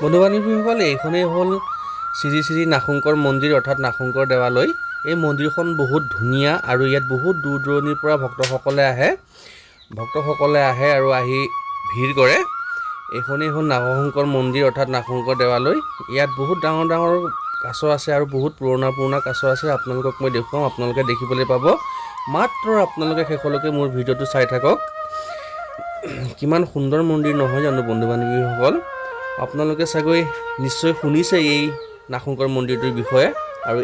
বন্ধু বান্ধৱীসকল, এইখনেই হ'ল শ্ৰী শ্ৰী নাগশংকৰ মন্দিৰ অৰ্থাৎ নাগশংকৰ দেৱালয়। এই মন্দিৰখন বহুত ধুনীয়া আৰু ইয়াত বহুত দূৰ দূৰণিৰ পৰা ভক্তসকলে আহে আৰু আহি ভিৰ কৰে। এইখনেই হ'ল নাগশংকৰ মন্দিৰ অৰ্থাৎ নাগশংকৰ দেৱালয়। ইয়াত বহুত ডাঙৰ ডাঙৰ কাছ আছে আৰু বহুত পুৰণা পুৰণা কাছ আছে। আপোনালোকক মই দেখুৱাম, আপোনালোকে দেখিবলৈ পাব। মাত্ৰ আপোনালোকে শেষলৈকে মোৰ ভিডিঅ'টো চাই থাকক। কিমান সুন্দৰ মন্দিৰ নহয় জানো বন্ধু বান্ধৱীসকল? আপোনালোকে চাগৈ নিশ্চয় শুনিছে এই নাগশংকৰ মন্দিৰটোৰ বিষয়ে। আৰু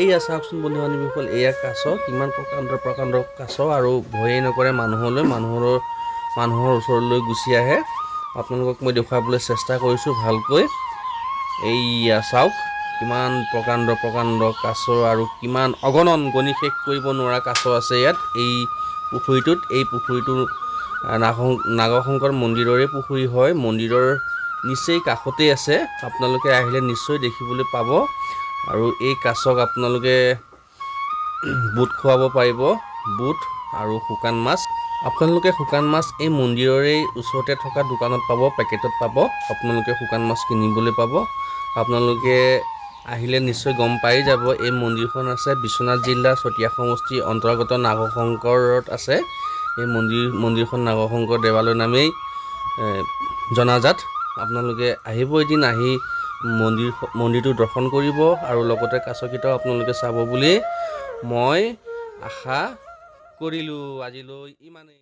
এয়া চাওকচোন বন্ধু বান্ধৱীসকল, এয়া কাছ, কিমান প্ৰকাণ্ড কাছ আৰু ভয়েই নকৰে মানুহৰ ওচৰলৈ গুচি আহে। আপোনালোকক মই দেখুৱাবলৈ চেষ্টা কৰিছোঁ ভালকৈ। এইয়া চাওক, কিমান প্ৰকাণ্ড কাছ আৰু কিমান অগণন, গণি শেষ কৰিব নোৱাৰা কাছ আছে ইয়াত। এই পুখুৰীটো নাগশংকৰ মন্দিৰৰে পুখুৰী হয়। মন্দিৰৰ নিচেই কাষতেই আছে। আপোনালোকে আহিলে নিশ্চয় দেখিবলৈ পাব। আৰু এই কাছক আপোনালোকে বুট খুৱাব পাৰিব, বুট আৰু শুকান মাছ। আপোনালোকে শুকান মাছ এই মন্দিৰৰে ওচৰতে থকা দোকানত পাব, পেকেটত পাব। আপোনালোকে শুকান মাছ কিনিবলৈ পাব। আপোনালোকে আহিলে নিশ্চয় গম পাই যাব। এই মন্দিৰখন আছে বিশ্বনাথ জিলা চতিয়া সমষ্টিৰ অন্তৰ্গত নাগশংকৰত আছে। এই মন্দিৰখন নাগশংকৰ দেৱালয় নামেই জনাজাত। আপোনালোকে আহিব, এদিন আহি মন্দিৰটো দৰ্শন কৰিব আৰু লগতে কাছকেইটাও আপোনালোকে চাব বুলি মই আশা কৰিলোঁ। আজিলৈ ইমানেই।